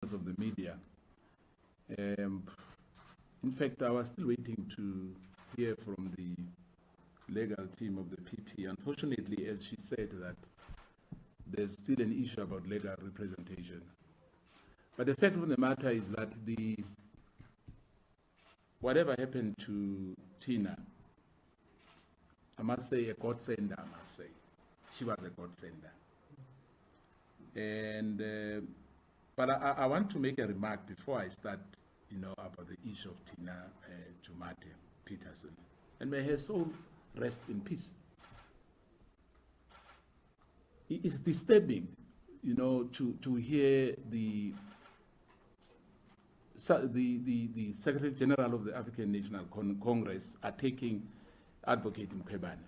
of the media. In fact, I was still waiting to hear from the legal team of the PP. Unfortunately, as she said, that there's still an issue about legal representation. But the fact of the matter is that whatever happened to Tina, I must say a godsender, I must say. She was a godsender. And, but I want to make a remark before I start, about the issue of Tina Jumate Peterson. And may her soul rest in peace. It is disturbing, to hear the Secretary General of the African National Congress attacking Advocate Mkhwebane.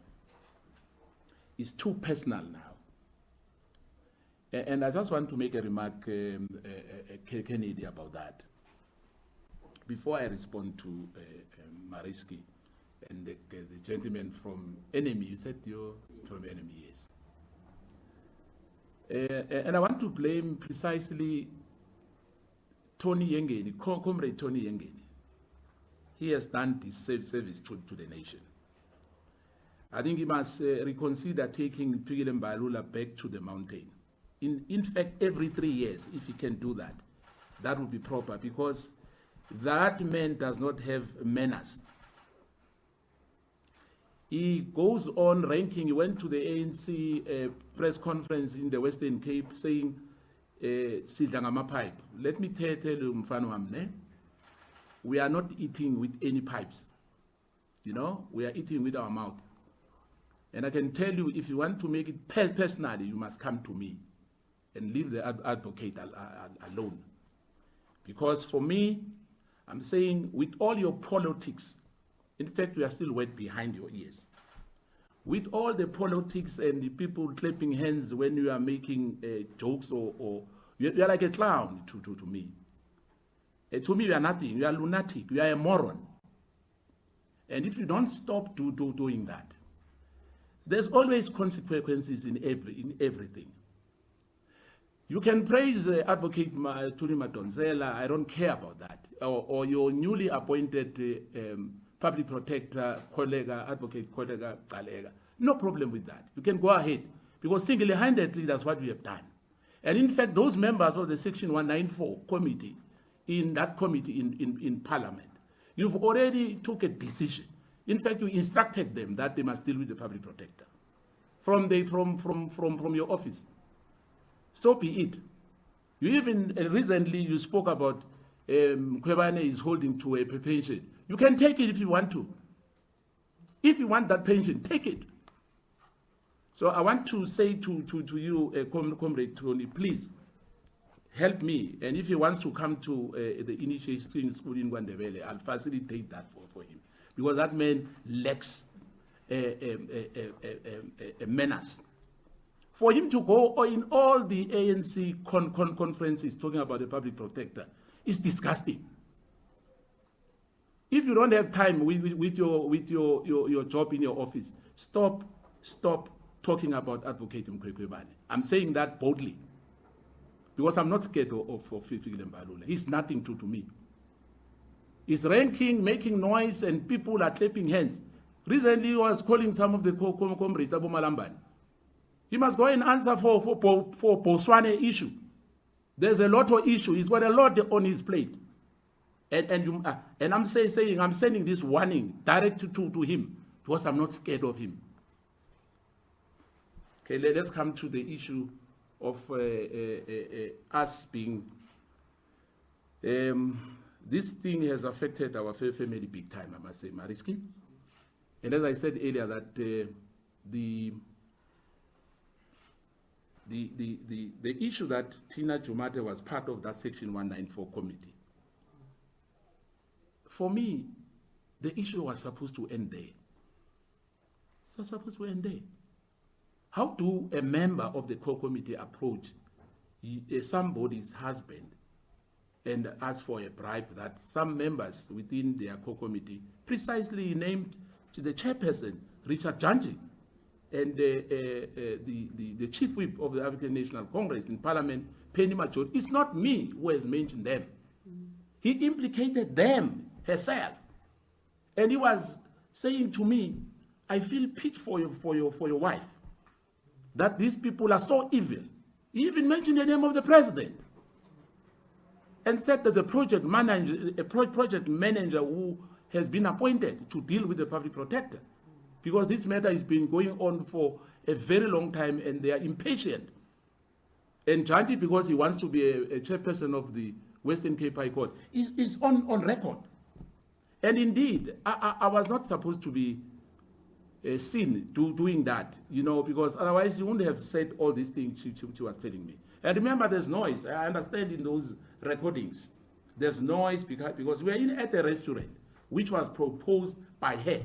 It's too personal now. And I just want to make a remark, Kennedy, about that. Before I respond to Mariski and the gentleman from NME, you said you're from NME, yes. And I want to blame precisely Tony Yengeni, Comrade Tony Yengeni. He has done this service to the nation. I think he must reconsider taking Mbalula back to the mountain. In fact, every 3 years, if he can do that, that would be proper, because that man does not have manners. He goes on ranking. He went to the ANC press conference in the Western Cape saying, Sidlangama pipe. Let me tell you, Mfano, we are not eating with any pipes. We are eating with our mouth. And I can tell you, if you want to make it personally, you must come to me and leave the advocate alone. Because for me, I'm saying, with all your politics, in fact, we are still wet behind your ears. With all the politics and the people clapping hands when you are making jokes, or you are like a clown to me. To me, you are nothing. You are lunatic. You are a moron. And if you don't stop doing that, there's always consequences in everything. You can praise Advocate Tuli Madonsela, I don't care about that, or your newly appointed public protector, Advocate Galega. No problem with that. You can go ahead, because single-handedly that's what we have done. And in fact, those members of the Section 194 committee, in that committee in Parliament, you've already took a decision. In fact, you instructed them that they must deal with the public protector from your office. So be it. You even recently you spoke about Mkhwebane is holding to a pension. You can take it if you want to. If you want that pension, take it. So I want to say to you, Comrade Tony, please help me. And if he wants to come to the initiation school in Ndebele, I'll facilitate that for him. Because that man lacks a menace. For him to go in all the ANC conferences talking about the public protector is disgusting. If you don't have time with your job in your office, stop talking about Advocate Mkhwebane. I'm saying that boldly, because I'm not scared of Mbalula. He's nothing to me. He's ranking, making noise, and people are clapping hands. Recently, he was calling some of the comrades Abu Malambani. He must go and answer for Botswana issue. There's a lot of issue. He's got a lot on his plate. And I'm saying I'm sending this warning direct to him, because I'm not scared of him. Okay, let's come to the issue of us being. This thing has affected our family big time, I must say, Mariski. And as I said earlier, that the issue that Tina Jumate was part of that Section 194 committee, for me, the issue was supposed to end there. It was supposed to end there. How do a member of the core committee approach somebody's husband and ask for a bribe that some members within their core committee precisely named to the chairperson, Richard Janji? and the chief whip of the African National Congress in Parliament, Penny Major, it's not me who has mentioned them. He implicated them herself. And he was saying to me, I feel pity for your wife, that these people are so evil. He even mentioned the name of the president and said there's a project manager who has been appointed to deal with the public protector, because this matter has been going on for a very long time and they are impatient. And Janti, because he wants to be a chairperson of the Western Cape High Court, is on record. And indeed, I was not supposed to be seen doing that, you know, because otherwise you wouldn't have said all these things she was telling me. And remember, there's noise. I understand in those recordings, there's noise because we're at a restaurant, which was proposed by her.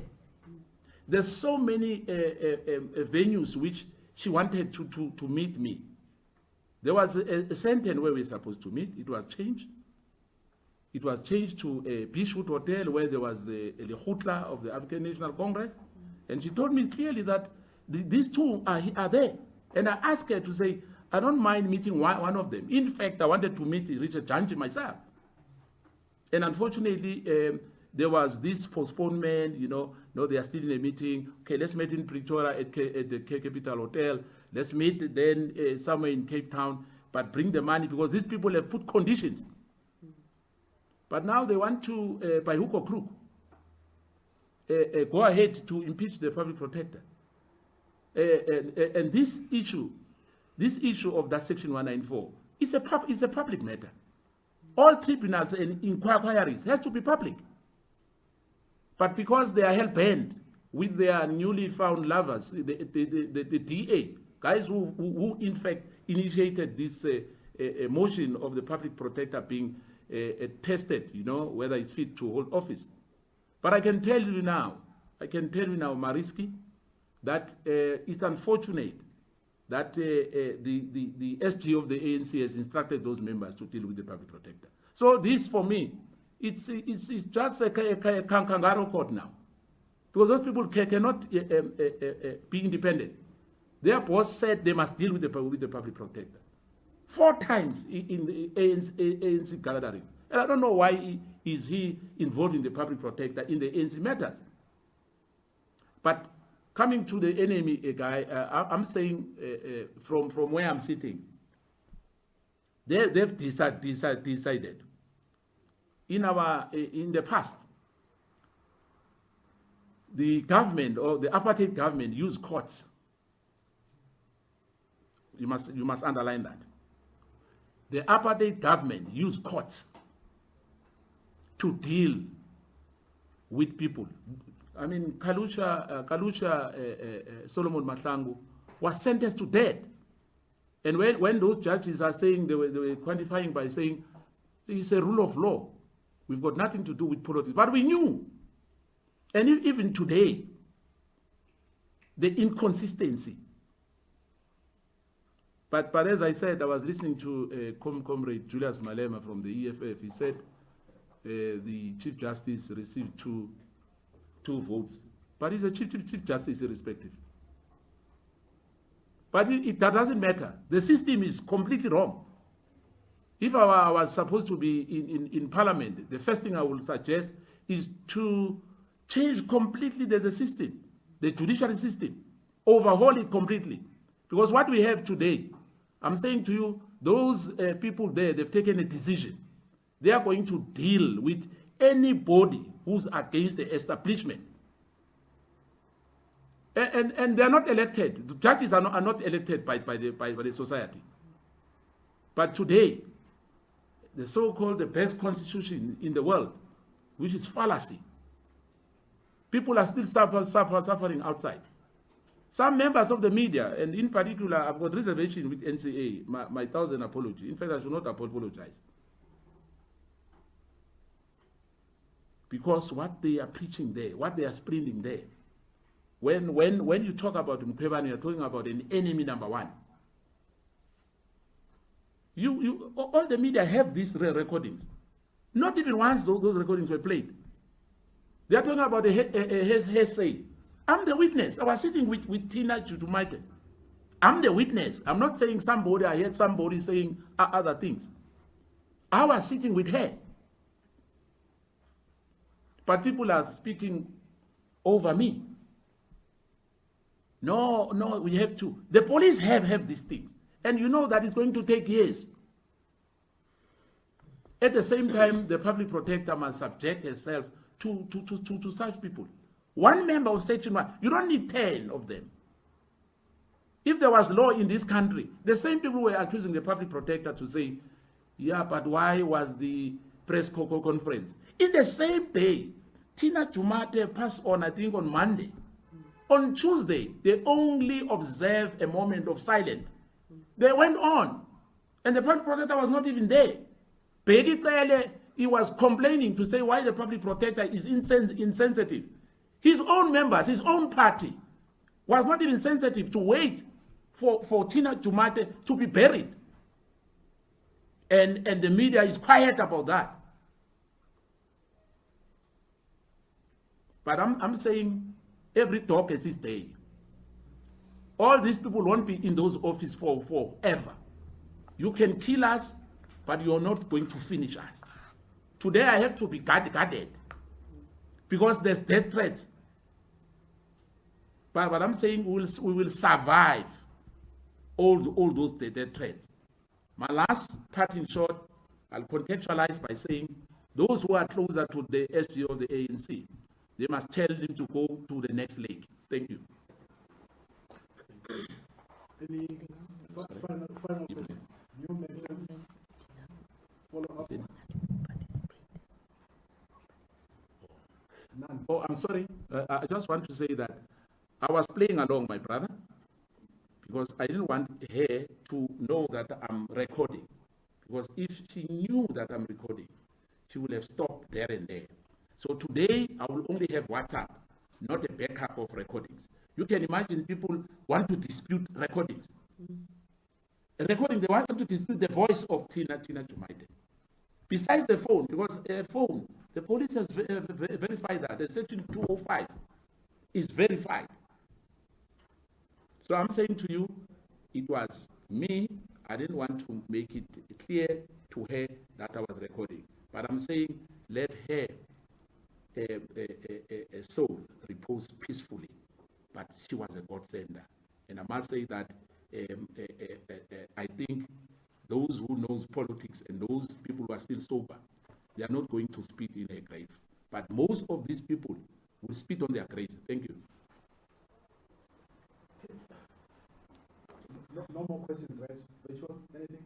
There's so many venues which she wanted to meet me. There was a center where we were supposed to meet. It was changed. It was changed to a Beachwood Hotel where there was the Hutla of the African National Congress. And she told me clearly that these two are there. And I asked her to say, I don't mind meeting one of them. In fact, I wanted to meet Richard Janji myself. And unfortunately, there was this postponement, you know, no, they are still in a meeting. Okay, let's meet in Pretoria at the Capital Hotel. Let's meet then somewhere in Cape Town, but bring the money, because these people have put conditions. But now they want to, by hook or crook, go ahead to impeach the public protector. And this issue of that Section 194 is a public matter. All tribunals and inquiries has to be public. But because they are hell-bent with their newly found lovers, the DA, guys who in fact initiated this motion of the public protector being tested, you know, whether it's fit to hold office. But I can tell you now, Mariski, that it's unfortunate that the SG of the ANC has instructed those members to deal with the public protector. So this, for me, it's just a kangaroo court now, because those people cannot be independent. Their boss said they must deal with the public protector 4 times in the ANC gathering. And I don't know why is he involved in the public protector in the ANC matters. But coming to the enemy guy, I'm saying from where I'm sitting, they've decided in the past, the government or the apartheid government used courts. You must underline that. The apartheid government used courts to deal with people. I mean, Kalusha Solomon Mahlangu was sentenced to death. And when those judges are saying, they were quantifying by saying, it's a rule of law. We've got nothing to do with politics. But we knew. And even today, the inconsistency. But as I said, I was listening to Comrade Julius Malema from the EFF. He said the Chief Justice received two votes. But he's a Chief Justice irrespective. But that doesn't matter. The system is completely wrong. If I was supposed to be in Parliament, the first thing I would suggest is to change completely the system, the judiciary system, overhaul it completely. Because what we have today, I'm saying to you, those people there, they've taken a decision. They are going to deal with anybody who's against the establishment. And they're not elected. The judges are not elected by the society. But today, the so-called the best constitution in the world, which is fallacy, people are still suffering outside. Some members of the media, and in particular, I've got reservation with NCA, my thousand apology. In fact, I should not apologize. Because what they are preaching there, what they are spreading there, when you talk about Mkhwebane, you're talking about an enemy number one. All the media have these recordings. Not even once those recordings were played. They are talking about a hearsay. I'm the witness. I was sitting with Tina Jutumite. I'm the witness. I'm not saying somebody, I heard somebody saying other things. I was sitting with her. But people are speaking over me. No, we have to. The police have these things. And you know that it's going to take years. At the same time, the public protector must subject herself to such people. One member of Section 1, you don't need 10 of them. If there was law in this country, the same people were accusing the public protector to say, yeah, but why was the press conference? In the same day, Tina Jumate passed on, I think, on Monday. On Tuesday, they only observed a moment of silence. They went on, and the public protector was not even there. He was complaining to say why the public protector is insensitive. His own members, his own party, was not even sensitive to wait for Tina Jumate to be buried. And the media is quiet about that. But I'm saying every dog has its day. All these people won't be in those offices forever. You can kill us, but you're not going to finish us. Today I have to be guarded because there's death threats. But what I'm saying, we will survive all those death threats. My last part in short, I'll contextualize by saying those who are closer to the SG of the ANC, they must tell them to go to the next league. Thank you. Any final questions? New measures? Follow up? None. Oh, I'm sorry. I just want to say that I was playing along, my brother, because I didn't want her to know that I'm recording. Because if she knew that I'm recording, she would have stopped there and there. So today, I will only have WhatsApp, not a backup of recordings. You can imagine people want to dispute recordings. Recording, they want to dispute the voice of Tina Jumaite. Besides the phone, because a phone, the police has verified that. The section 205 is verified. So I'm saying to you, it was me. I didn't want to make it clear to her that I was recording. But I'm saying, let her soul repose peacefully. But she was a God sender. And I must say that I think those who knows politics and those people who are still sober, they are not going to spit in her grave. But most of these people will spit on their graves. Thank you. No more questions, right? Rachel, anything?